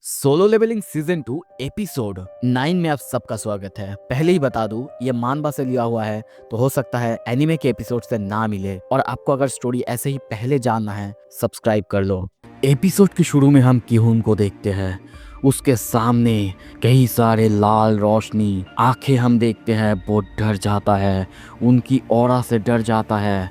Solo levelling season 2 episode 9 में आप सबका स्वागत है। पहले ही बता दूं, ये मानवा से लिया हुआ है, तो हो सकता है एनिमे के एपिसोड से ना मिले। और आपको अगर स्टोरी ऐसे ही पहले जानना है, सब्सक्राइब कर लो। एपिसोड के शुरू में हम किहुन को देखते हैं। उसके सामने कई सारे लाल रोशनी, आंखें हम देखते हैं। वो डर जाता है, उनकी ऑरा से डर जाता है।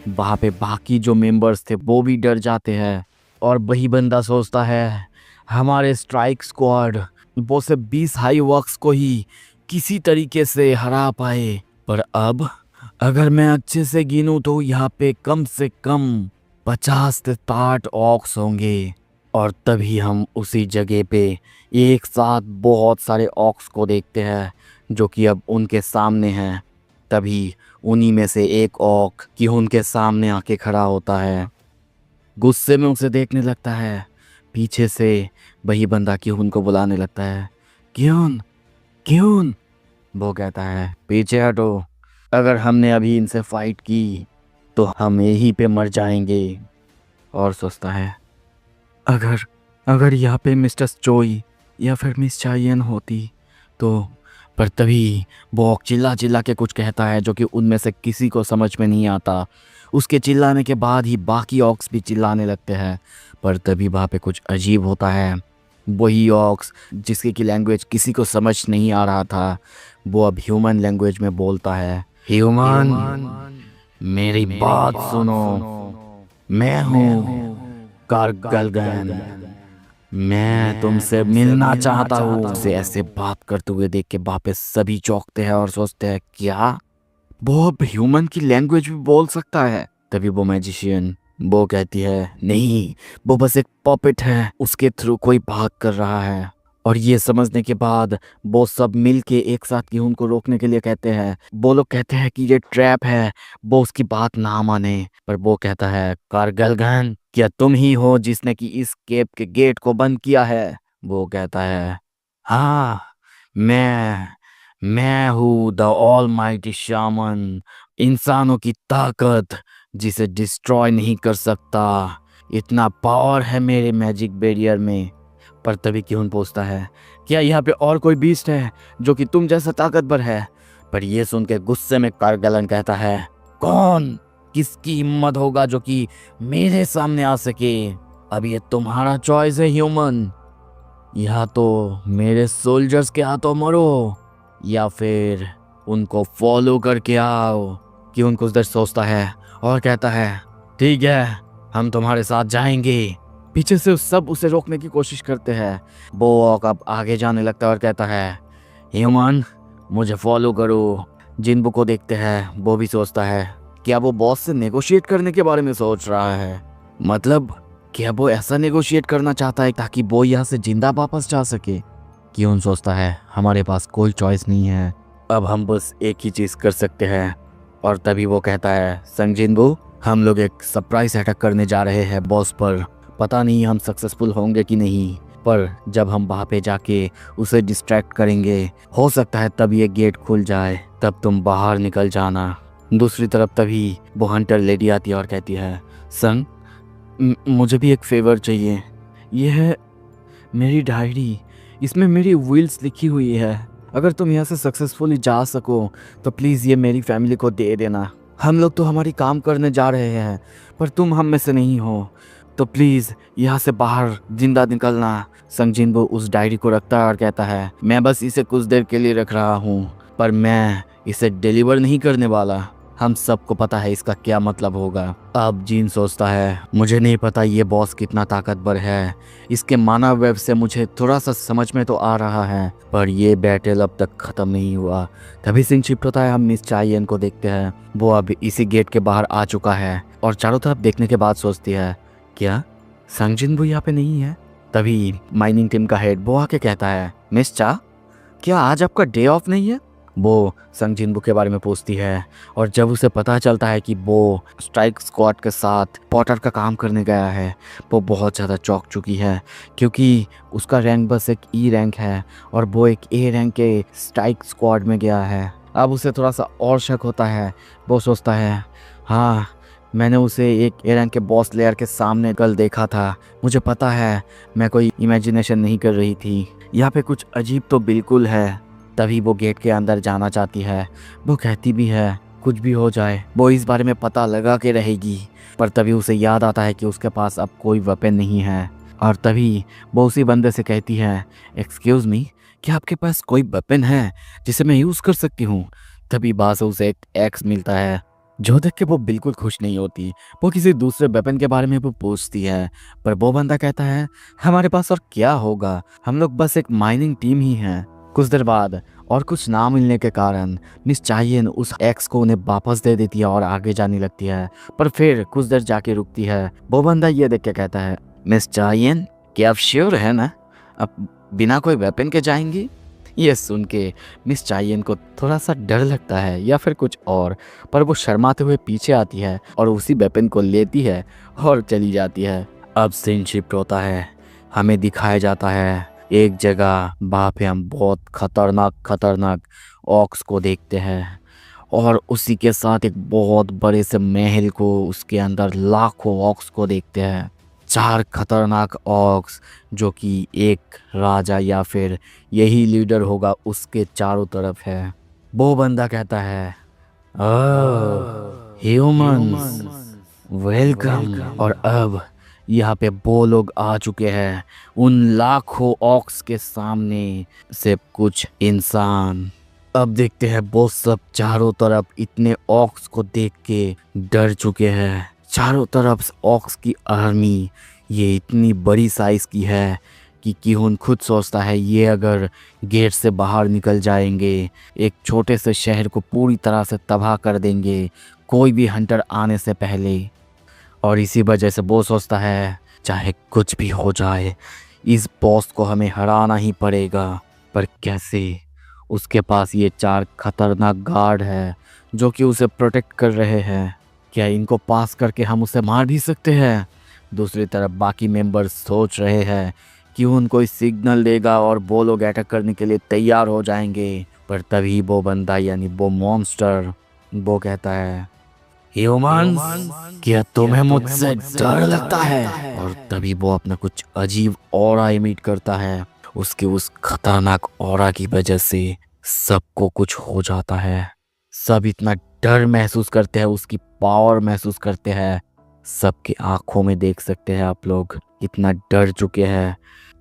वहाँ पे बाकी जो मेंबर्स थे वो भी डर जाते हैं। और वही बंदा सोचता है, हमारे स्ट्राइक स्क्वाड वो सिर्फ 20 हाई वर्क्स को ही किसी तरीके से हरा पाए, पर अब अगर मैं अच्छे से गिनूं तो यहाँ पे कम से कम 50 से 60 ऑक्स होंगे। और तभी हम उसी जगह पे एक साथ बहुत सारे ऑक्स को देखते हैं जो कि अब उनके सामने हैं। तभी उन्हीं में से एक ऑक कि उनके सामने आके खड़ा होता है। गुस्से में उसे देखने लगता है। पीछे से वही बंदा क्यून को बुलाने लगता है। क्यून, क्यून। वो कहता है, पीछे हटो। अगर हमने अभी इनसे फाइट की तो हम यहीं पे मर जाएंगे। और सोचता है, अगर अगर यहाँ पे मिस्टर चोई या फिर मिस चाइयन होती तो। पर तभी वो चिल्ला चिल्ला के कुछ कहता है जो कि उनमें से किसी को समझ में नहीं आता। उसके चिल्लाने के बाद ही बाकी ऑक्स भी चिल्लाने लगते हैं। पर तभी वहाँ पे कुछ अजीब होता है। वही ऑक्स जिसकी की लैंग्वेज किसी को समझ नहीं आ रहा था, वो अब ह्यूमन लैंग्वेज में बोलता है। ह्यूमन, मेरी बात सुनो। मैं हूँ कारगलगन। मैं तुमसे मिलना चाहता हूँ। उसे ऐसे बात करते हुए देख के वापस सभी चौंकते हैं और सोचते हैं, क्या वो अब ह्यूमन की लैंग्वेज भी बोल सकता है? तभी वो मैजिशियन वो कहती है, नहीं, वो बस एक पॉपेट है, उसके थ्रू कोई भाग कर रहा है। और ये समझने के बाद वो सब मिल के एक साथ क्यून को रोकने के लिए कहते हैं। वो लोग कहते हैं कि ये ट्रैप है, वो उसकी बात ना माने। पर वो कहता है, कारगलगन, क्या तुम ही हो जिसने कि इस केव के गेट को बंद किया है? वो कहता है, हाँ, मैं हूँ द ऑलमाइटी शामन, इंसानों की ताकत जिसे डिस्ट्रॉय नहीं कर सकता। इतना पावर है मेरे मैजिक बैरियर में। पर तभी क्यून पूछता है, क्या यहाँ पे और कोई बीस्ट है जो कि तुम जैसा ताकतवर है? पर ये सुन के गुस्से में कारगलन कहता है, कौन, किसकी हिम्मत होगा जो कि मेरे सामने आ सके? अब ये तुम्हारा चॉइस है ह्यूमन। या तो मेरे सोल्जर्स के हाथों मरो या फिर उनको फॉलो करके आओ। क्यून कुछ देर सोचता है और कहता है, ठीक है, हम तुम्हारे साथ जाएंगे। पीछे से सब उसे रोकने की कोशिश करते हैं। वो अब आगे जाने लगता है और कहता है, ह्यूमन, मुझे फॉलो करो। जिनबू को देखते हैं, वो भी सोचता है, क्या वो बॉस से नेगोशिएट करने के बारे में सोच रहा है? मतलब क्या वो ऐसा नेगोशिएट करना चाहता है ताकि वो यहाँ से जिंदा वापस जा सके? क्यून सोचता है, हमारे पास कोई चॉइस नहीं है, अब हम बस एक ही चीज़ कर सकते हैं। और तभी वो कहता है, संग जिनबू, हम लोग एक सरप्राइज अटैक करने जा रहे हैं बॉस पर। पता नहीं हम सक्सेसफुल होंगे कि नहीं, पर जब हम वहाँ पे जाके उसे डिस्ट्रैक्ट करेंगे, हो सकता है तब ये गेट खुल जाए, तब तुम बाहर निकल जाना। दूसरी तरफ तभी वो हंटर लेडी आती है और कहती है, संग, मुझे भी एक फेवर चाहिए। ये है मेरी डायरी, इसमें मेरी विल्स लिखी हुई है। अगर तुम यहाँ से सक्सेसफुली जा सको तो प्लीज़ ये मेरी फैमिली को दे देना। हम लोग तो हमारी काम करने जा रहे हैं, पर तुम हम में से नहीं हो, तो प्लीज़ यहाँ से बाहर जिंदा निकलना। संग जिनबू उस डायरी को रखता है और कहता है, मैं बस इसे कुछ देर के लिए रख रहा हूँ, पर मैं इसे डिलीवर नहीं करने वाला। हम सबको पता है इसका क्या मतलब होगा। अब जीन सोचता है, मुझे नहीं पता ये बॉस कितना ताकतवर है, इसके मानव वेब से मुझे थोड़ा सा समझ में तो आ रहा है, पर ये बैटल अब तक खत्म नहीं हुआ। तभी सीन शिफ्ट होता है, हम मिस चाइयन को देखते हैं। वो अब इसी गेट के बाहर आ चुका है और चारों तरफ देखने के बाद सोचती है, क्या संग जिनबू यहाँ पे नहीं है? तभी माइनिंग टीम का हेड वो आके कहता है, मिस चा, क्या आज आपका डे ऑफ नहीं है? वो संग जिनबू के बारे में पूछती है और जब उसे पता चलता है कि वो स्ट्राइक स्क्वाड के साथ पॉटर का काम करने गया है, वो बहुत ज़्यादा चौंक चुकी है, क्योंकि उसका रैंक बस एक ई रैंक है और वो एक ए रैंक के स्ट्राइक स्क्वाड में गया है। अब उसे थोड़ा सा और शक होता है। वो सोचता है, हाँ, मैंने उसे एक एरंग के बॉस लेयर के सामने कल देखा था। मुझे पता है मैं कोई इमेजिनेशन नहीं कर रही थी। यहाँ पे कुछ अजीब तो बिल्कुल है। तभी वो गेट के अंदर जाना चाहती है। वो कहती भी है कुछ भी हो जाए वो इस बारे में पता लगा के रहेगी। पर तभी उसे याद आता है कि उसके पास अब कोई वेपन नहीं है। और तभी वो उसी बंदे से कहती है, एक्सक्यूज़ मी, क्या आपके पास कोई वेपन है जिसे मैं यूज़ कर सकती हूँ? तभी वहाँ से उसे एक एक्स मिलता है जो देख के वो बिल्कुल खुश नहीं होती। वो किसी दूसरे वेपन के बारे में वो पूछती है, पर वो बंदा कहता है हमारे पास और क्या होगा, हम लोग बस एक माइनिंग टीम ही हैं। कुछ देर बाद और कुछ ना मिलने के कारण मिस चायन उस एक्स को उन्हें वापस दे देती है और आगे जाने लगती है। पर फिर कुछ देर जाके रुकती है। वो बंदा ये देख के कहता है, मिस चायन, क्या आप श्योर है ना, अब बिना कोई वेपन के जाएंगी? ये सुन के मिस चायन को थोड़ा सा डर लगता है या फिर कुछ और, पर वो शर्माते हुए पीछे आती है और उसी वेपन को लेती है और चली जाती है। अब सीन शिफ्ट होता है। हमें दिखाया जाता है एक जगह, वहाँ पे हम बहुत खतरनाक ऑक्स को देखते हैं और उसी के साथ एक बहुत बड़े से महल को, उसके अंदर लाखों ऑक्स को देखते हैं। 4 खतरनाक ऑक्स जो कि एक राजा या फिर यही लीडर होगा उसके चारों तरफ है। वो बंदा कहता है, ह्यूमंस वेलकम। और अब यहाँ पे वो लोग आ चुके हैं। उन लाखों ऑक्स के सामने से कुछ इंसान। अब देखते हैं वो सब चारों तरफ इतने ऑक्स को देख के डर चुके हैं। चारों तरफ ऑक्स की आर्मी, ये इतनी बड़ी साइज की है कि किहुन खुद सोचता है ये अगर गेट से बाहर निकल जाएंगे एक छोटे से शहर को पूरी तरह से तबाह कर देंगे कोई भी हंटर आने से पहले। और इसी वजह से वो सोचता है चाहे कुछ भी हो जाए इस बॉस को हमें हराना ही पड़ेगा। पर कैसे? उसके पास ये 4 खतरनाक गार्ड है जो कि उसे प्रोटेक्ट कर रहे हैं। क्या इनको पास करके हम उसे मार भी सकते हैं? दूसरी तरफ बाकी मेंबर्स सोच रहे हैं कि उनको इस सिग्नल देगा और वो लोग अटैक करने के लिए तैयार हो जाएंगे। पर तभी वो बंदा यानी वो मॉन्स्टर वो कहता है, ह्यूमंस, क्या तुम्हें मुझसे डर लगता है? और तभी वो अपना कुछ अजीब ऑरा इमिट करता है। उसके उस खतरनाक ऑरा की वजह से सबको कुछ हो जाता है। सब इतना डर महसूस करते हैं, उसकी पावर महसूस करते हैं। सबकी आंखों में देख सकते हैं आप लोग इतना डर चुके हैं।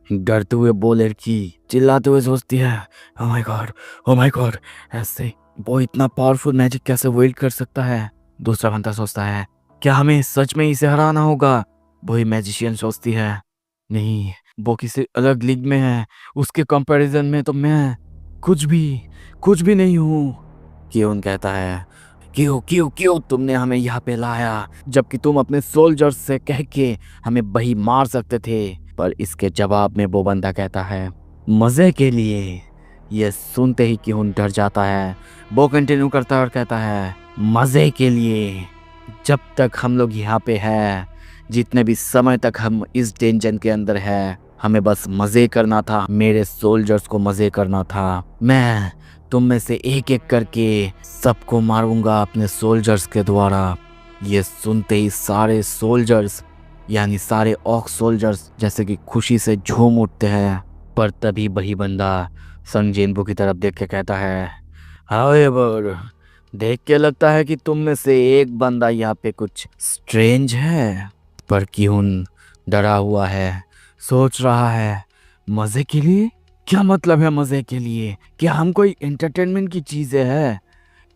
डरते हुए वो लड़की चिल्लाते हुए सोचती है, oh my God, oh my God, ऐसे वो इतना पावरफुल मैजिक कैसे वेल्ड कर सकता है? दूसरा बंदा सोचता है क्या हमें सच में इसे हराना होगा? वही मैजिशियन सोचती है, नहीं, वो किसी अलग लीग में है, उसके कंपैरिजन में तो मैं कुछ भी नहीं हूँ। कियोन कहता है, क्यों क्यों क्यों तुमने हमें यहाँ पे लाया जबकि तुम अपने सोल्जर्स से कह के हमें वही मार सकते थे? पर इसके जवाब में वो बंदा कहता है, मजे के लिए। ये सुनते ही कियोन डर जाता है। वो कंटिन्यू करता है और कहता है, मजे के लिए। जब तक हम लोग यहाँ पे हैं, जितने भी समय तक हम इस डेंजन के अंदर है, हमें बस मजे करना था, मेरे सोल्जर्स को मजे करना था। मैं तुम में से एक एक करके सबको मारूंगा अपने सोल्जर्स के द्वारा। ये सुनते ही सारे सोल्जर्स यानी सारे ऑक्स सोल्जर्स जैसे कि खुशी से झूम उठते हैं। पर तभी वही बंदा संग जिनबू की तरफ देख के कहता है, हाउएवर, देख के लगता है कि तुम में से एक बंदा यहाँ पे कुछ स्ट्रेंज है। पर क्यों डरा हुआ है, सोच रहा है, मजे के लिए? क्या मतलब है मजे के लिए? क्या हम कोई एंटरटेनमेंट की चीजें है?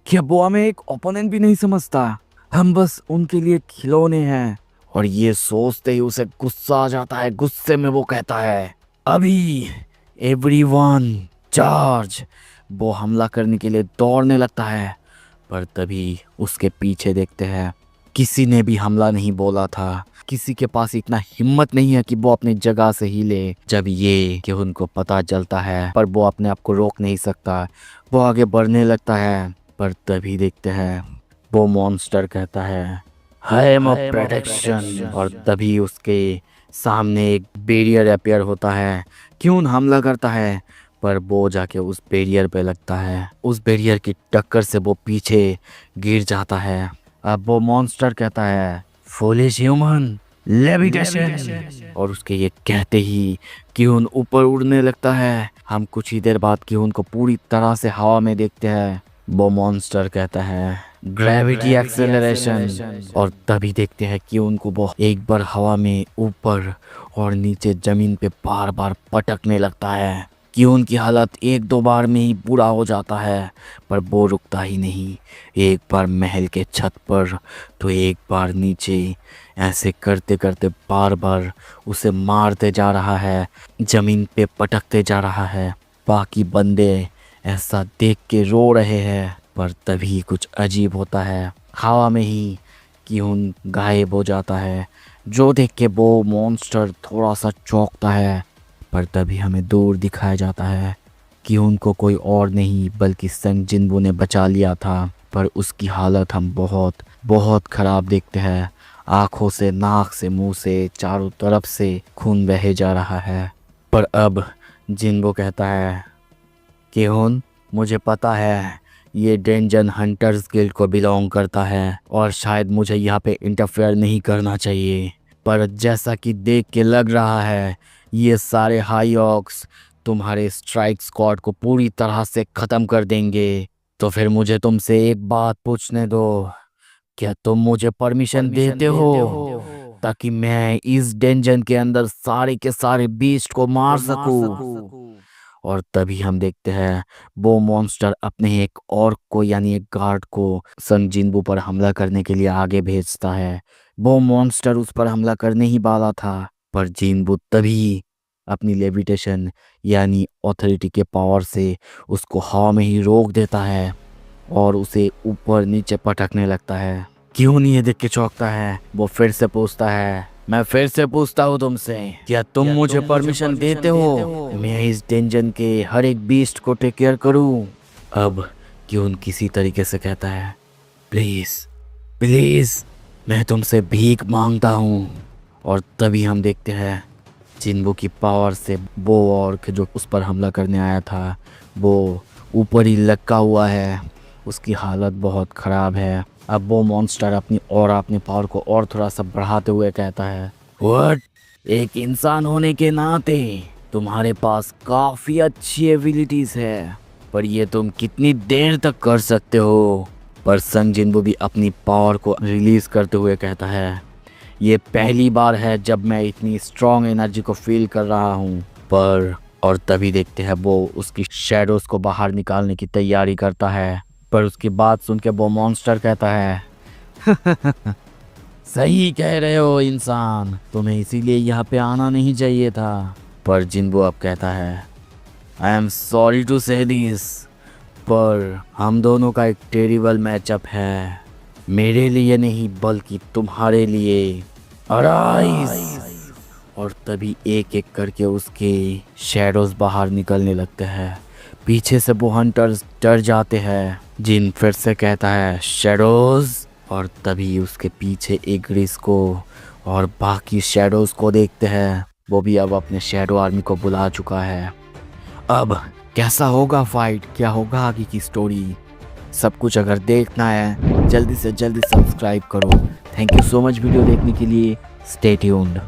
क्या वो हमें एक ओपोनेंट भी नहीं समझता? हम बस उनके लिए खिलौने हैं। और ये सोचते ही उसे गुस्सा आ जाता है। गुस्से में वो कहता है, अभी एवरीवन चार्ज। वो हमला करने के लिए दौड़ने लगता है। पर तभी उसके पीछे देखते हैं, किसी ने भी हमला नहीं बोला था। किसी के पास इतना हिम्मत नहीं है कि वो अपनी जगह से हिले। जब ये कि उनको पता चलता है, पर वो अपने आप को रोक नहीं सकता, वो आगे बढ़ने लगता है। पर तभी देखते हैं वो मॉन्स्टर कहता है, आई एम अ प्रोटेक्शन। और तभी उसके सामने एक बैरियर अपीयर होता है। क्यों हमला करता है, पर वो जाके उस बैरियर पे लगता है। उस बैरियर की टक्कर से वो पीछे गिर जाता है। अब वो मॉन्स्टर कहता है फूलिश ह्यूमन लेविटेशन, और उसके ये कहते ही क्यून ऊपर उड़ने लगता है। हम कुछ ही देर बाद क्यून को पूरी तरह से हवा में देखते हैं। वो मॉन्स्टर कहता है ग्रेविटी एक्सेलरेशन, और तभी देखते हैं कि उनको वो एक बार हवा में ऊपर और नीचे जमीन पे बार बार पटकने लगता है कि उनकी हालत एक दो बार में ही बुरा हो जाता है, पर वो रुकता ही नहीं। एक बार महल के छत पर तो एक बार नीचे, ऐसे करते करते बार बार उसे मारते जा रहा है, जमीन पे पटकते जा रहा है। बाकी बंदे ऐसा देख के रो रहे हैं, पर तभी कुछ अजीब होता है। हवा में ही क्यून गायब हो जाता है, जो देख के वो मॉन्स्टर थोड़ा सा चौंकता है। पर तभी हमें दूर दिखाया जाता है कि उनको कोई और नहीं बल्कि संग जिन्बू ने बचा लिया था, पर उसकी हालत हम बहुत बहुत ख़राब देखते हैं। आँखों से, नाक से, मुंह से, चारों तरफ से खून बहे जा रहा है। पर अब जिन्बू कहता है कि मुझे पता है ये डेंजन हंटर्स गिल्ड को बिलोंग करता है और शायद मुझे यहाँ पे इंटरफेयर नहीं करना चाहिए, पर जैसा कि देख के लग रहा है ये सारे हाई ऑक्स तुम्हारे स्ट्राइक स्क्वाड को पूरी तरह से ख़त्म कर देंगे। तो फिर मुझे तुमसे एक बात पूछने दो, क्या तुम मुझे परमिशन देते हो ताकि मैं इस डेंजन के अंदर सारे के सारे बीस्ट को मार सकूं? और तभी हम देखते हैं वो मॉन्स्टर अपने एक और को यानी एक गार्ड को संग जिन्बू पर हमला करने के लिए आगे भेजता है। वो मॉन्स्टर उस पर हमला करने ही वाला था, पर जिन्बू तभी अपनी लेविटेशन यानी ऑथोरिटी के पावर से उसको हवा में ही रोक देता है और उसे ऊपर नीचे पटकने लगता है। क्यों नहीं, ये देख के चौंकता है। वो फिर से पूछता है, मैं फिर से पूछता हूँ तुमसे, क्या तुम मुझे परमिशन देते हो मैं इस डेंजन के हर एक बीस्ट को टेक केयर करूँ? अब क्यों किसी तरीके से कहता है प्लीज प्लीज मैं तुमसे भीख मांगता हूँ। और तभी हम देखते हैं जिन्बू की पावर से वो ऑर्क जो उस पर हमला करने आया था वो ऊपर ही लटका हुआ है, उसकी हालत बहुत ख़राब है। अब वो मॉन्स्टर अपनी पावर को और थोड़ा सा बढ़ाते हुए कहता है व्हाट, एक इंसान होने के नाते तुम्हारे पास काफ़ी अच्छी एबिलिटीज़ है, पर ये तुम कितनी देर तक कर सकते हो? पर संग जिन्बू भी अपनी पावर को रिलीज़ करते हुए कहता है ये पहली बार है जब मैं इतनी स्ट्रॉन्ग एनर्जी को फील कर रहा हूँ। पर और तभी देखते हैं वो उसकी शैडोज़ को बाहर निकालने की तैयारी करता है, पर उसकी बात सुन के वो मॉन्स्टर कहता है सही कह रहे हो इंसान, तुम्हें इसीलिए यहाँ पे आना नहीं चाहिए था। पर जिन्बू अब कहता है आई एम सॉरी टू से दिस, पर हम दोनों का एक टेरिबल मैचअप है, मेरे लिए नहीं बल्कि तुम्हारे लिए। अराइज! और तभी एक एक करके उसके शैडोज़ बाहर निकलने लगते हैं। पीछे से वो हंटर्स डर जाते हैं। जिन फिर से कहता है शैडोज़, और तभी उसके पीछे एक ग्रिस को और बाकी शैडोज़ को देखते हैं। वो भी अब अपने शैडो आर्मी को बुला चुका है। अब कैसा होगा फाइट, क्या होगा आगे की स्टोरी, सब कुछ अगर देखना है जल्दी से जल्दी सब्सक्राइब करो। Thank you so much video देखने के लिए। Stay tuned.